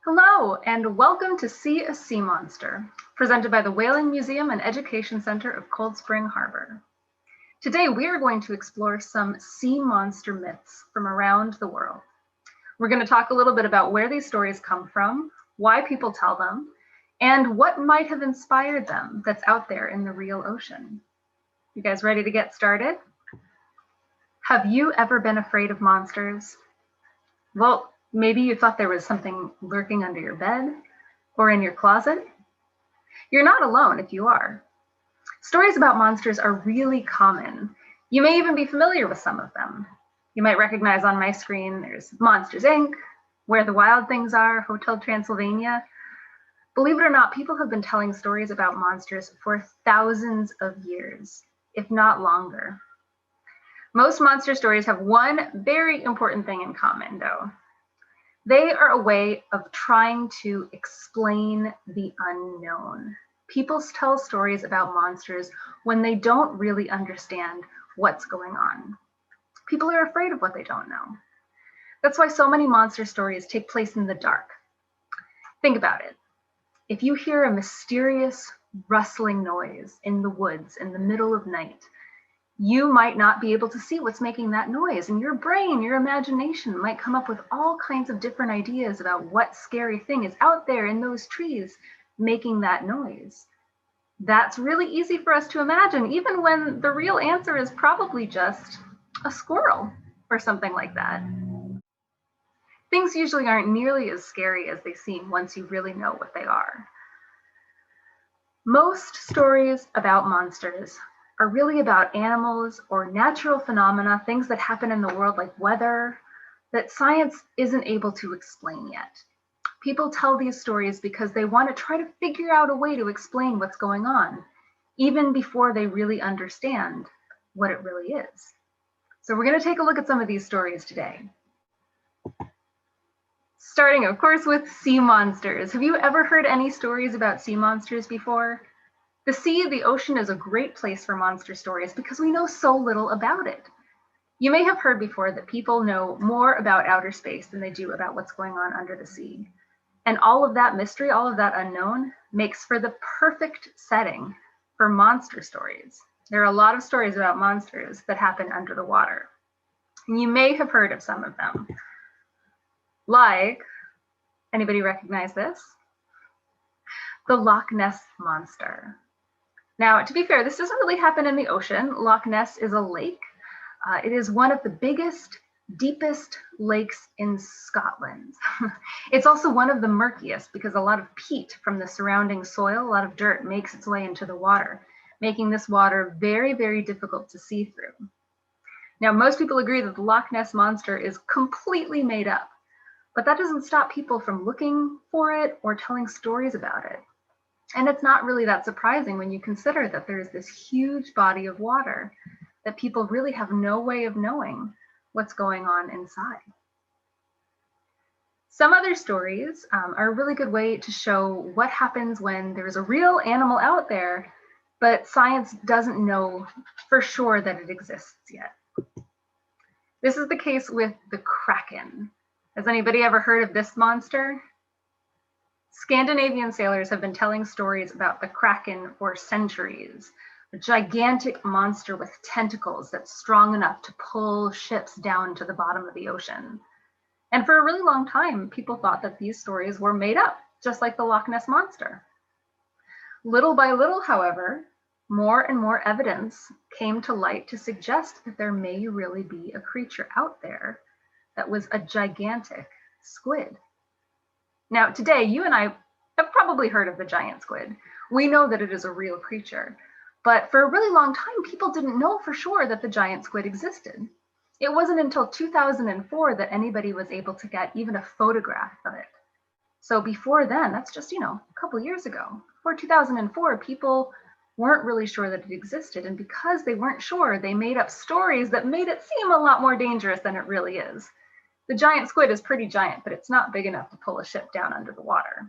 Hello, and welcome to See a Sea Monster, presented by the Whaling Museum and Education Center of Cold Spring Harbor. Today, we are going to explore some sea monster myths from around the world. We're going to talk a little bit about where these stories come from, why people tell them, and what might have inspired them that's out there in the real ocean. You guys ready to get started? Have you ever been afraid of monsters? Well, maybe you thought there was something lurking under your bed or in your closet. You're not alone if you are. Stories about monsters are really common. You may even be familiar with some of them. You might recognize on my screen, there's Monsters, Inc., Where the Wild Things Are, Hotel Transylvania. Believe it or not, people have been telling stories about monsters for thousands of years, if not longer. Most monster stories have one very important thing in common, though. They are a way of trying to explain the unknown. People tell stories about monsters when they don't really understand what's going on. People are afraid of what they don't know. That's why so many monster stories take place in the dark. Think about it. If you hear a mysterious rustling noise in the woods in the middle of night, you might not be able to see what's making that noise, and your brain, your imagination might come up with all kinds of different ideas about what scary thing is out there in those trees making that noise. That's really easy for us to imagine, even when the real answer is probably just a squirrel or something like that. Things usually aren't nearly as scary as they seem once you really know what they are. Most stories about monsters are really about animals or natural phenomena, things that happen in the world like weather, that science isn't able to explain yet. People tell these stories because they want to try to figure out a way to explain what's going on, even before they really understand what it really is. So we're going to take a look at some of these stories today. Starting, of course, with sea monsters. Have you ever heard any stories about sea monsters before? The sea, the ocean, is a great place for monster stories because we know so little about it. You may have heard before that people know more about outer space than they do about what's going on under the sea. And all of that mystery, all of that unknown, makes for the perfect setting for monster stories. There are a lot of stories about monsters that happen under the water. And you may have heard of some of them. Like, anybody recognize this? The Loch Ness Monster. Now, to be fair, this doesn't really happen in the ocean. Loch Ness is a lake. It is one of the biggest, deepest lakes in Scotland. It's also one of the murkiest because a lot of peat from the surrounding soil, a lot of dirt, makes its way into the water, making this water very, very difficult to see through. Now, most people agree that the Loch Ness Monster is completely made up, but that doesn't stop people from looking for it or telling stories about it. And it's not really that surprising when you consider that there's this huge body of water that people really have no way of knowing what's going on inside. Some other stories are a really good way to show what happens when there's a real animal out there, but science doesn't know for sure that it exists yet. This is the case with the Kraken. Has anybody ever heard of this monster? Scandinavian sailors have been telling stories about the Kraken for centuries, a gigantic monster with tentacles that's strong enough to pull ships down to the bottom of the ocean. And for a really long time, people thought that these stories were made up, just like the Loch Ness Monster. Little by little, however, more and more evidence came to light to suggest that there may really be a creature out there that was a gigantic squid. Now, today, you and I have probably heard of the giant squid. We know that it is a real creature, but for a really long time, people didn't know for sure that the giant squid existed. It wasn't until 2004 that anybody was able to get even a photograph of it. So before then, that's just, a couple years ago. Before 2004, people weren't really sure that it existed. And because they weren't sure, they made up stories that made it seem a lot more dangerous than it really is. The giant squid is pretty giant, but it's not big enough to pull a ship down under the water.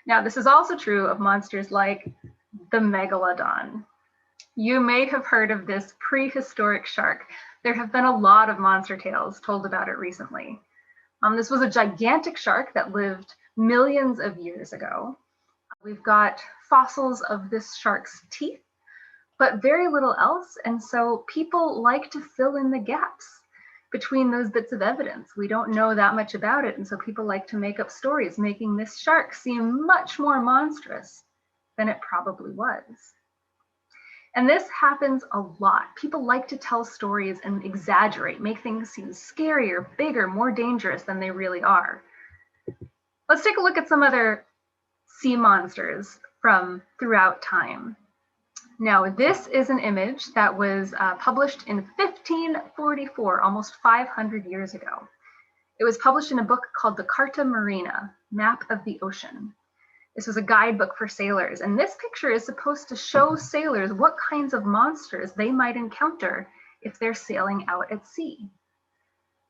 Now, this is also true of monsters like the megalodon. You may have heard of this prehistoric shark. There have been a lot of monster tales told about it recently. This was a gigantic shark that lived millions of years ago. We've got fossils of this shark's teeth, but very little else. And so people like to fill in the gaps between those bits of evidence. We don't know that much about it. And so people like to make up stories, making this shark seem much more monstrous than it probably was. And this happens a lot. People like to tell stories and exaggerate, make things seem scarier, bigger, more dangerous than they really are. Let's take a look at some other sea monsters from throughout time. Now, this is an image that was published in 1544, almost 500 years ago. It was published in a book called the Carta Marina, Map of the Ocean. This was a guidebook for sailors, and this picture is supposed to show sailors what kinds of monsters they might encounter if they're sailing out at sea.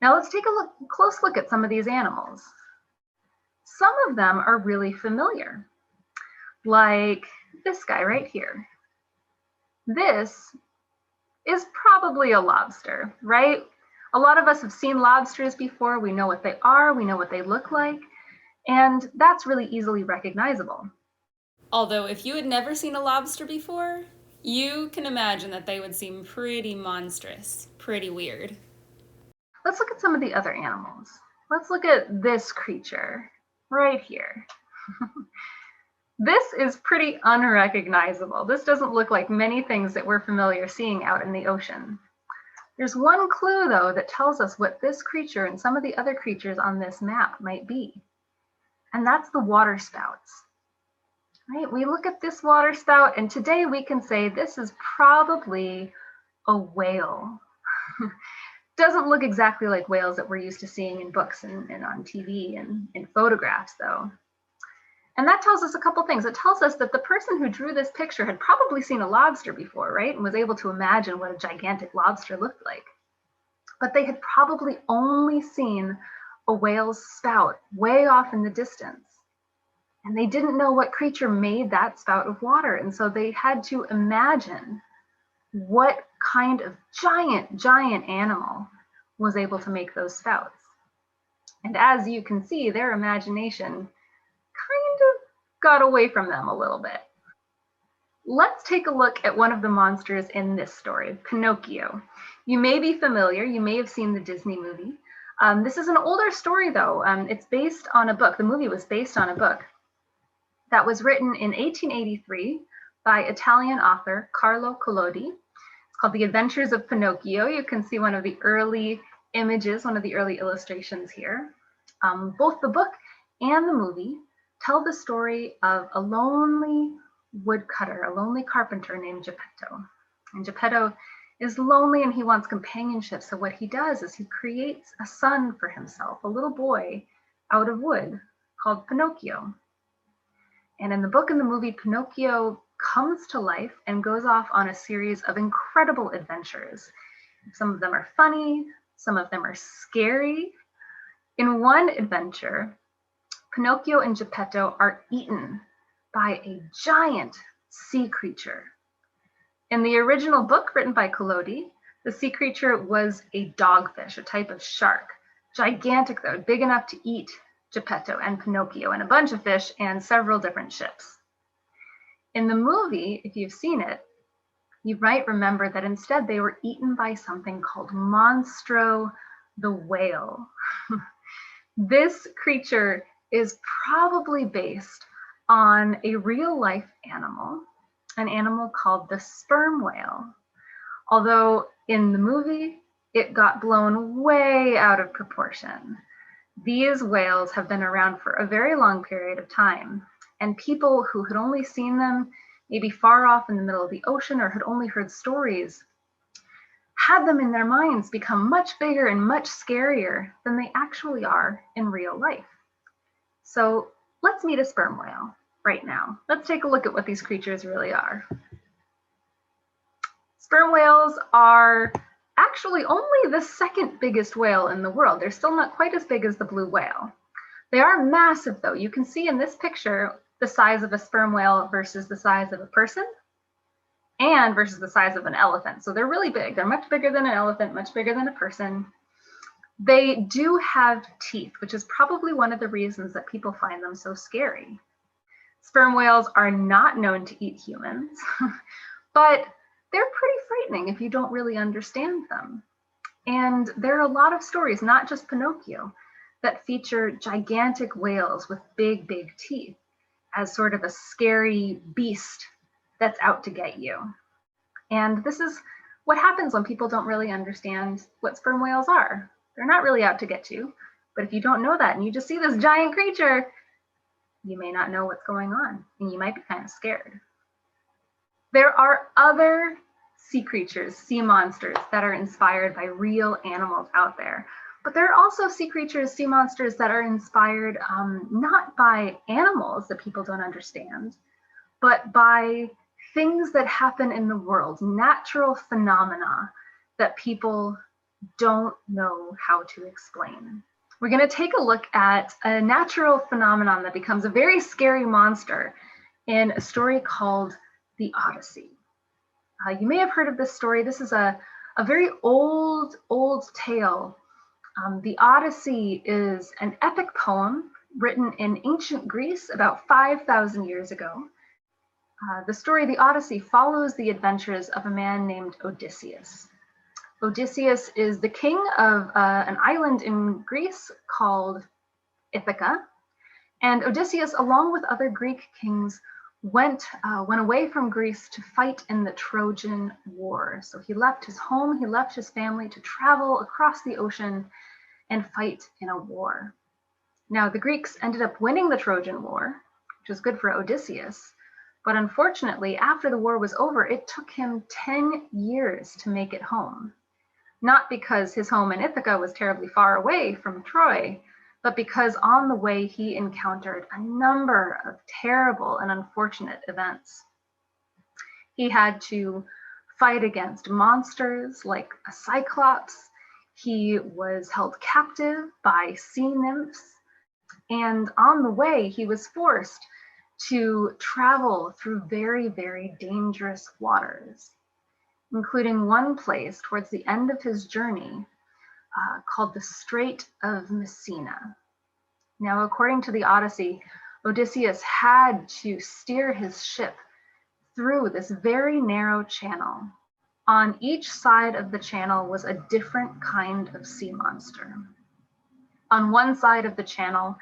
Now let's take a close look at some of these animals. Some of them are really familiar, like this guy right here. This is probably a lobster, right? A lot of us have seen lobsters before. We know what they are, we know what they look like, and that's really easily recognizable. Although if you had never seen a lobster before, you can imagine that they would seem pretty monstrous, pretty weird. Let's look at some of the other animals. Let's look at this creature right here. This is pretty unrecognizable. This doesn't look like many things that we're familiar seeing out in the ocean. There's one clue, though, that tells us what this creature and some of the other creatures on this map might be. And that's the water spouts. Right? We look at this water spout, and today we can say this is probably a whale. Doesn't look exactly like whales that we're used to seeing in books and on TV and in photographs, though. And that tells us a couple things. It tells us that the person who drew this picture had probably seen a lobster before, right? And was able to imagine what a gigantic lobster looked like. But they had probably only seen a whale's spout way off in the distance. And they didn't know what creature made that spout of water. And so they had to imagine what kind of giant animal was able to make those spouts. And as you can see, their imagination kind of got away from them a little bit. Let's take a look at one of the monsters in this story, Pinocchio. You may be familiar, you may have seen the Disney movie. This is an older story though. It's based on a book. The movie was based on a book that was written in 1883 by Italian author Carlo Collodi. It's called The Adventures of Pinocchio. You can see one of the early images, one of the early illustrations here. Both the book and the movie tell the story of a lonely woodcutter, a lonely carpenter named Geppetto. And Geppetto is lonely and he wants companionship. So what he does is he creates a son for himself, a little boy out of wood called Pinocchio. And in the book and the movie, Pinocchio comes to life and goes off on a series of incredible adventures. Some of them are funny, some of them are scary. In one adventure, Pinocchio and Geppetto are eaten by a giant sea creature. In the original book written by Collodi, the sea creature was a dogfish, a type of shark. Gigantic though, big enough to eat Geppetto and Pinocchio and a bunch of fish and several different ships. In the movie, if you've seen it, you might remember that instead they were eaten by something called Monstero the whale. This creature is probably based on a real life animal, an animal called the sperm whale. Although in the movie, it got blown way out of proportion. These whales have been around for a very long period of time, and people who had only seen them maybe far off in the middle of the ocean or had only heard stories had them in their minds become much bigger and much scarier than they actually are in real life. So let's meet a sperm whale right now. Let's take a look at what these creatures really are. Sperm whales are actually only the second biggest whale in the world. They're still not quite as big as the blue whale. They are massive though. You can see in this picture the size of a sperm whale versus the size of a person and versus the size of an elephant. So they're really big. They're much bigger than an elephant, much bigger than a person. They do have teeth, which is probably one of the reasons that people find them so scary. Sperm whales are not known to eat humans, but they're pretty frightening if you don't really understand them. And there are a lot of stories, not just Pinocchio, that feature gigantic whales with big, big teeth as sort of a scary beast that's out to get you. And this is what happens when people don't really understand what sperm whales are. They're not really out to get you, but if you don't know that and you just see this giant creature, you may not know what's going on and you might be kind of scared. There are other sea creatures, sea monsters that are inspired by real animals out there. But there are also sea creatures, sea monsters that are inspired not by animals that people don't understand, but by things that happen in the world, natural phenomena that people don't know how to explain. We're going to take a look at a natural phenomenon that becomes a very scary monster in a story called The Odyssey. You may have heard of this story. This is a very old tale. The Odyssey is an epic poem written in ancient Greece about 5,000 years ago. The story, The Odyssey, follows the adventures of a man named Odysseus. Odysseus is the king of an island in Greece called Ithaca. And Odysseus, along with other Greek kings, went away from Greece to fight in the Trojan War. So he left his home, he left his family to travel across the ocean and fight in a war. Now, the Greeks ended up winning the Trojan War, which was good for Odysseus. But unfortunately, after the war was over, it took him 10 years to make it home. Not because his home in Ithaca was terribly far away from Troy, but because on the way he encountered a number of terrible and unfortunate events. He had to fight against monsters like a cyclops. He was held captive by sea nymphs. And on the way, he was forced to travel through very, very dangerous waters, including one place towards the end of his journey called the Strait of Messina. Now, according to the Odyssey, Odysseus had to steer his ship through this very narrow channel. On each side of the channel was a different kind of sea monster. On one side of the channel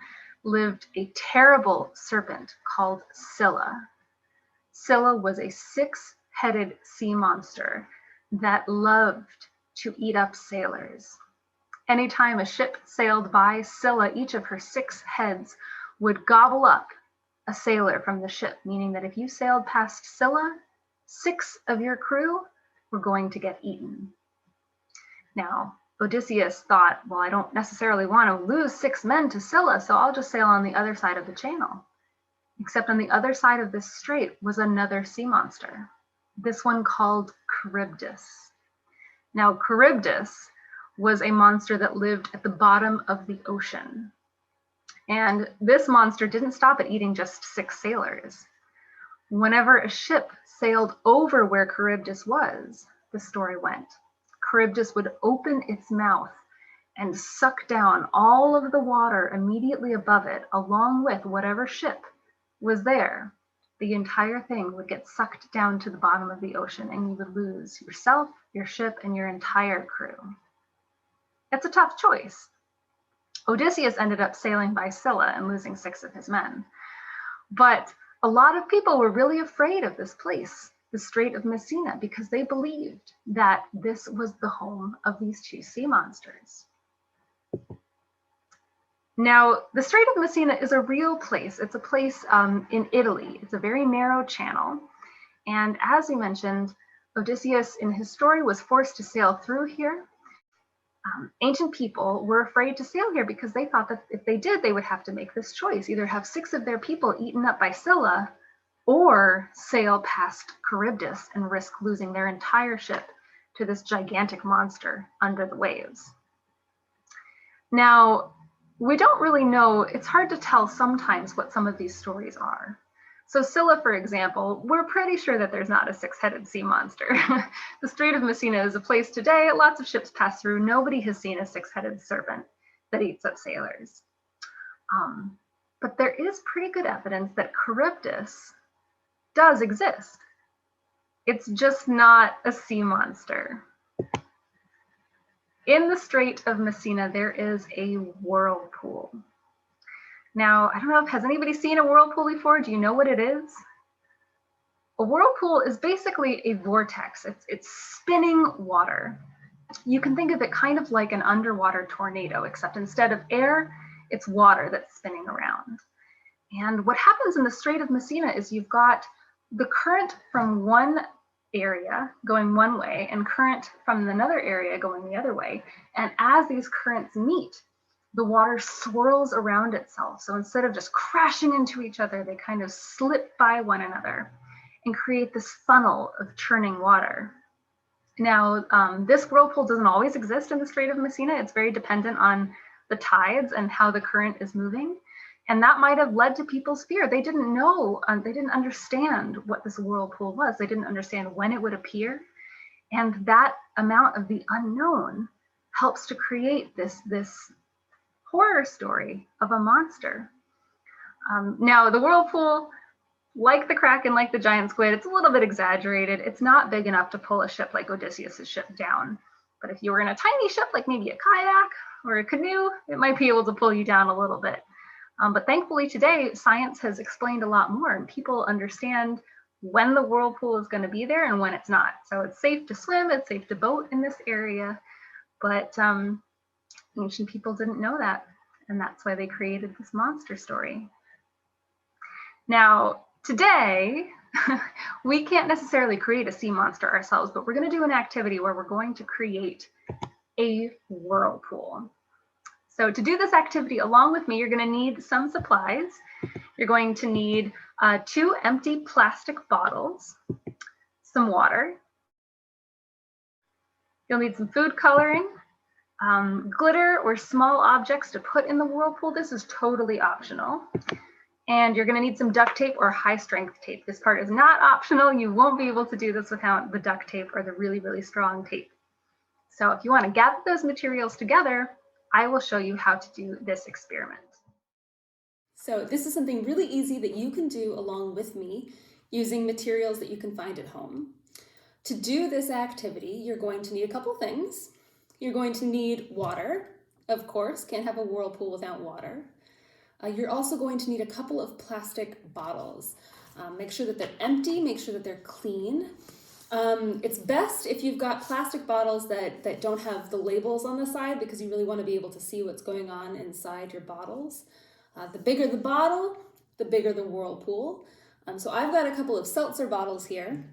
lived a terrible serpent called Scylla. Scylla was a 6-headed sea monster that loved to eat up sailors. Anytime a ship sailed by, Scylla, each of her 6 heads, would gobble up a sailor from the ship, meaning that if you sailed past Scylla, 6 of your crew were going to get eaten. Now, Odysseus thought, well, I don't necessarily want to lose 6 men to Scylla, so I'll just sail on the other side of the channel. Except on the other side of this strait was another sea monster, this one called Charybdis. Now, Charybdis was a monster that lived at the bottom of the ocean. And this monster didn't stop at eating just 6 sailors. Whenever a ship sailed over where Charybdis was, the story went, Charybdis would open its mouth and suck down all of the water immediately above it, along with whatever ship was there. The entire thing would get sucked down to the bottom of the ocean, and you would lose yourself, your ship, and your entire crew. It's a tough choice. Odysseus ended up sailing by Scylla and losing 6 of his men. But a lot of people were really afraid of this place, the Strait of Messina, because they believed that this was the home of these 2 sea monsters. Now, the Strait of Messina is a real place. It's a place in Italy. It's a very narrow channel. And as we mentioned, Odysseus in his story was forced to sail through here. Ancient people were afraid to sail here because they thought that if they did, they would have to make this choice, either have 6 of their people eaten up by Scylla or sail past Charybdis and risk losing their entire ship to this gigantic monster under the waves. Now, we don't really know, it's hard to tell sometimes what some of these stories are. So Scylla, for example, we're pretty sure that there's not a six-headed sea monster. The Strait of Messina is a place today, lots of ships pass through. Nobody has seen a six-headed serpent that eats up sailors. But there is pretty good evidence that Charybdis does exist. It's just not a sea monster. In the Strait of Messina, there is a whirlpool. Now, I don't know, has anybody seen a whirlpool before? Do you know what it is? A whirlpool is basically a vortex. It's spinning water. You can think of it kind of like an underwater tornado, except instead of air, it's water that's spinning around. And what happens in the Strait of Messina is you've got the current from one area going one way and current from another area going the other way. And as these currents meet, the water swirls around itself. So instead of just crashing into each other, they kind of slip by one another and create this funnel of churning water. Now, this whirlpool doesn't always exist in the Strait of Messina. It's very dependent on the tides and how the current is moving. And that might have led to people's fear. They didn't know, they didn't understand what this whirlpool was. They didn't understand when it would appear. And that amount of the unknown helps to create this horror story of a monster. Now, the whirlpool, like the Kraken, like the giant squid, it's a little bit exaggerated. It's not big enough to pull a ship like Odysseus' ship down. But if you were in a tiny ship, like maybe a kayak or a canoe, it might be able to pull you down a little bit. But thankfully today, science has explained a lot more and people understand when the whirlpool is going to be there and when it's not. So it's safe to swim, it's safe to boat in this area, but ancient people didn't know that. And that's why they created this monster story. Now, today, we can't necessarily create a sea monster ourselves, but we're going to do an activity where we're going to create a whirlpool. So to do this activity along with me, you're going to need some supplies. You're going to need 2 empty plastic bottles, some water. You'll need some food coloring, glitter or small objects to put in the whirlpool. This is totally optional. And you're going to need some duct tape or high strength tape. This part is not optional. You won't be able to do this without the duct tape or the really, really strong tape. So if you want to gather those materials together, I will show you how to do this experiment. So this is something really easy that you can do along with me using materials that you can find at home. To do this activity, you're going to need a couple things. You're going to need water, of course, can't have a whirlpool without water. You're also going to need a couple of plastic bottles. Make sure that they're empty, make sure that they're clean. It's best if you've got plastic bottles that don't have the labels on the side because you really want to be able to see what's going on inside your bottles. The bigger the bottle, the bigger the whirlpool. So I've got a couple of seltzer bottles here.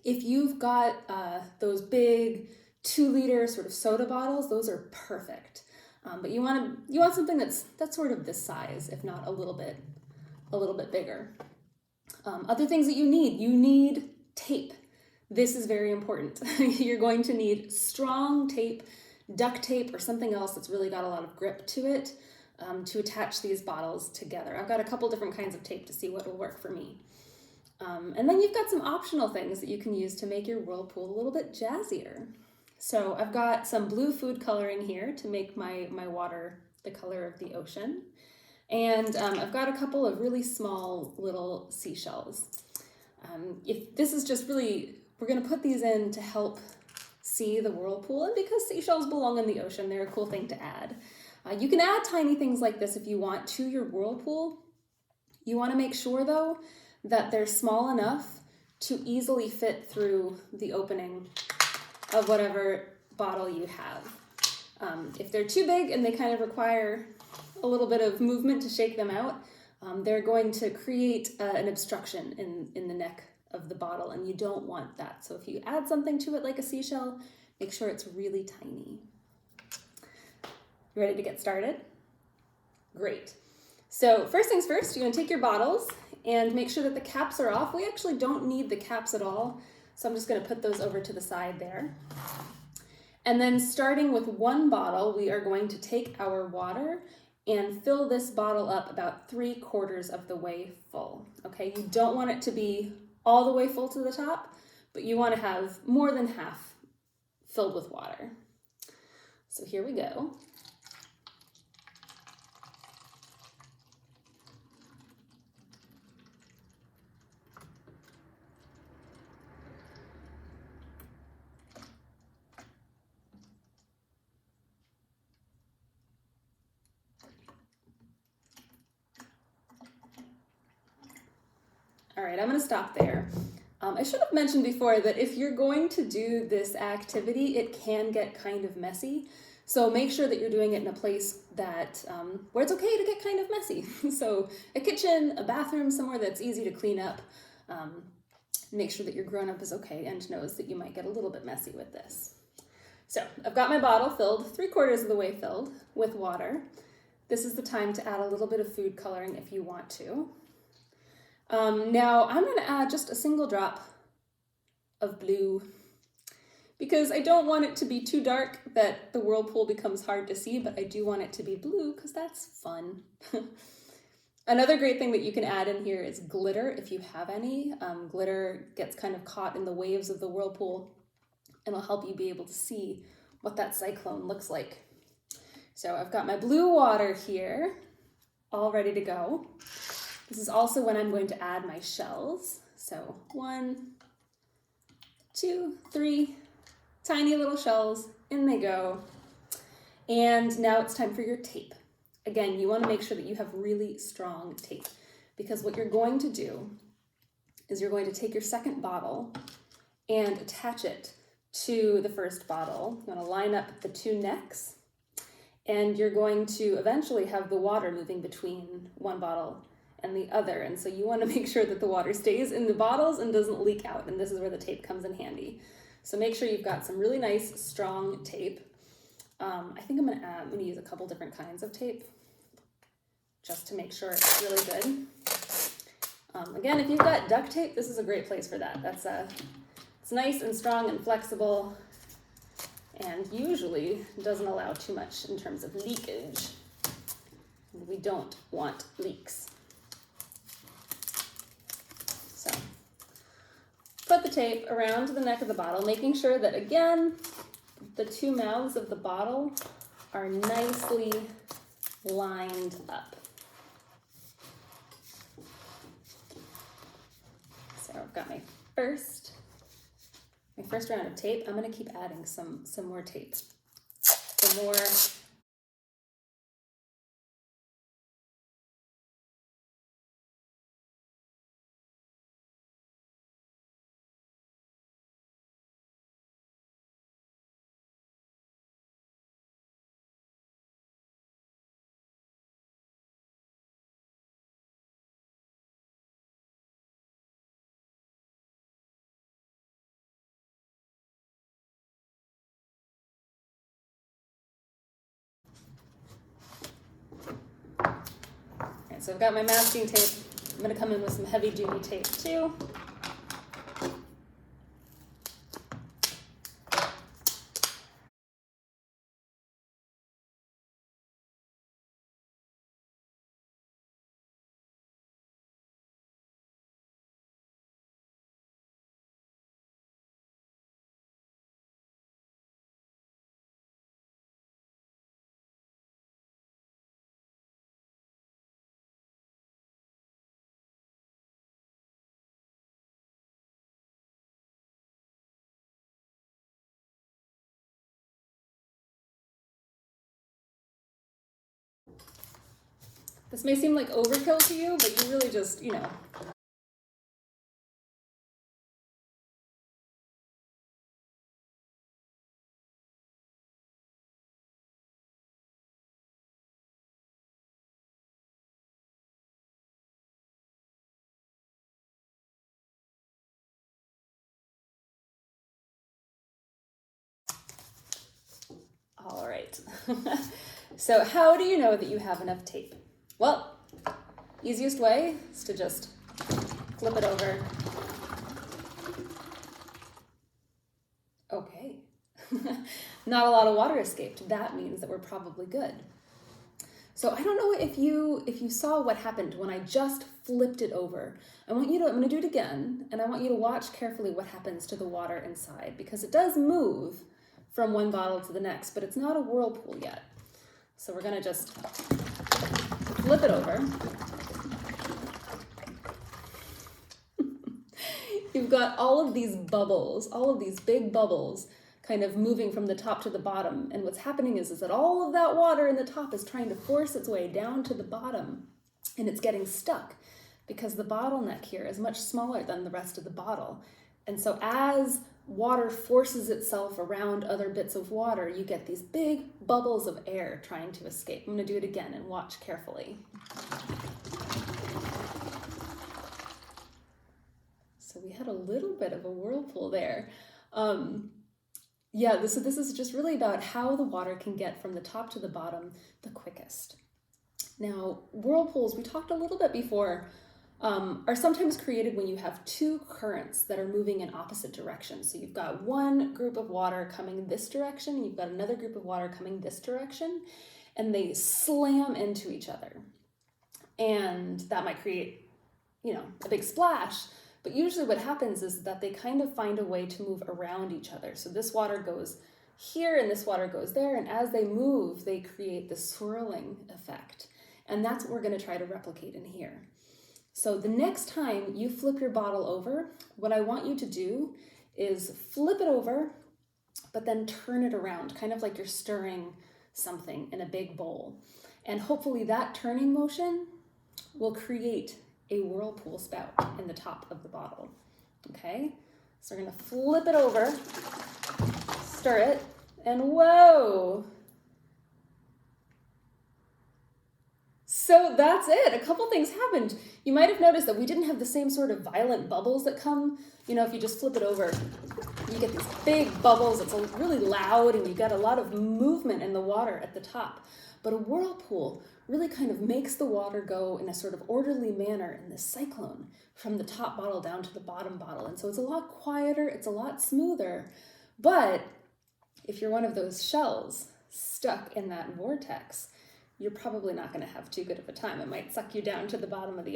If you've got those big 2-liter sort of soda bottles, those are perfect. But you want something that's sort of this size, if not a little bit bigger. Other things that you need tape. This is very important. You're going to need strong tape, duct tape, or something else that's really got a lot of grip to it to attach these bottles together. I've got a couple different kinds of tape to see what will work for me. And then you've got some optional things that you can use to make your whirlpool a little bit jazzier. So I've got some blue food coloring here to make my water the color of the ocean. And I've got a couple of really small little seashells. If this is just really, we're going to put these in to help see the whirlpool, and because seashells belong in the ocean, they're a cool thing to add. You can add tiny things like this if you want to your whirlpool. You want to make sure though that they're small enough to easily fit through the opening of whatever bottle you have. If they're too big and they kind of require a little bit of movement to shake them out, they're going to create an obstruction in the neck of the bottle, and you don't want that. So if you add something to it like a seashell, make sure it's really tiny. You ready to get started? Great. So first things first, you're going to take your bottles and make sure that the caps are off. We actually don't need the caps at all, so I'm just going to put those over to the side there. And then starting with one bottle, we are going to take our water and fill this bottle up about 3/4 of the way full, okay? You don't want it to be all the way full to the top, but you want to have more than half filled with water. So here we go. All right, I'm gonna stop there. I should have mentioned before that if you're going to do this activity, it can get kind of messy. So make sure that you're doing it in a place that where it's okay to get kind of messy. So a kitchen, a bathroom, somewhere that's easy to clean up. Make sure that your grown-up is okay and knows that you might get a little bit messy with this. So I've got my bottle filled, 3/4 of the way filled with water. This is the time to add a little bit of food coloring if you want to. Now I'm going to add just a single drop of blue because I don't want it to be too dark that the whirlpool becomes hard to see, but I do want it to be blue because that's fun. Another great thing that you can add in here is glitter if you have any. Glitter gets kind of caught in the waves of the whirlpool and will help you be able to see what that cyclone looks like. So I've got my blue water here all ready to go. This is also when I'm going to add my shells. So 1, 2, 3, tiny little shells, in they go. And now it's time for your tape. Again, you want to make sure that you have really strong tape because what you're going to do is you're going to take your second bottle and attach it to the first bottle. You want to line up the two necks and you're going to eventually have the water moving between one bottle and the other. And so you want to make sure that the water stays in the bottles and doesn't leak out. And this is where the tape comes in handy. So make sure you've got some really nice, strong tape. I think I'm gonna use a couple different kinds of tape just to make sure it's really good. Again, if you've got duct tape, this is a great place for that. It's nice and strong and flexible and usually doesn't allow too much in terms of leakage. We don't want leaks. So put the tape around the neck of the bottle, making sure that, again, the two mouths of the bottle are nicely lined up. So I've got my first round of tape. I'm going to keep adding some more tape. The more So I've got my masking tape. I'm going to come in with some heavy duty tape too. This may seem like overkill to you, but you really just, All right. So how do you know that you have enough tape? Well, easiest way is to just flip it over. Okay. Not a lot of water escaped. That means that we're probably good. So I don't know if you saw what happened when I just flipped it over. I'm going to do it again, and I want you to watch carefully what happens to the water inside, because it does move from one bottle to the next, but it's not a whirlpool yet. So we're going to just flip it over. You've got all of these bubbles, all of these big bubbles kind of moving from the top to the bottom. And what's happening is that all of that water in the top is trying to force its way down to the bottom, and it's getting stuck because the bottleneck here is much smaller than the rest of the bottle. And so as water forces itself around other bits of water, you get these big bubbles of air trying to escape. I'm going to do it again and watch carefully. So we had a little bit of a whirlpool there. Yeah, this is just really about how the water can get from the top to the bottom the quickest. Now, whirlpools, we talked a little bit before, are sometimes created when you have two currents that are moving in opposite directions. So you've got one group of water coming this direction, and you've got another group of water coming this direction, and they slam into each other. And that might create, a big splash. But usually what happens is that they kind of find a way to move around each other. So this water goes here and this water goes there, and as they move, they create the swirling effect. And that's what we're going to try to replicate in here. So the next time you flip your bottle over, what I want you to do is flip it over, but then turn it around, kind of like you're stirring something in a big bowl. And hopefully that turning motion will create a whirlpool spout in the top of the bottle. Okay, so we're going to flip it over, stir it, and whoa! So that's it. A couple things happened. You might have noticed that we didn't have the same sort of violent bubbles that come, if you just flip it over, you get these big bubbles. It's really loud, and you got a lot of movement in the water at the top. But a whirlpool really kind of makes the water go in a sort of orderly manner in this cyclone from the top bottle down to the bottom bottle. And so it's a lot quieter, it's a lot smoother. But if you're one of those shells stuck in that vortex, you're probably not going to have too good of a time. It might suck you down to the bottom of the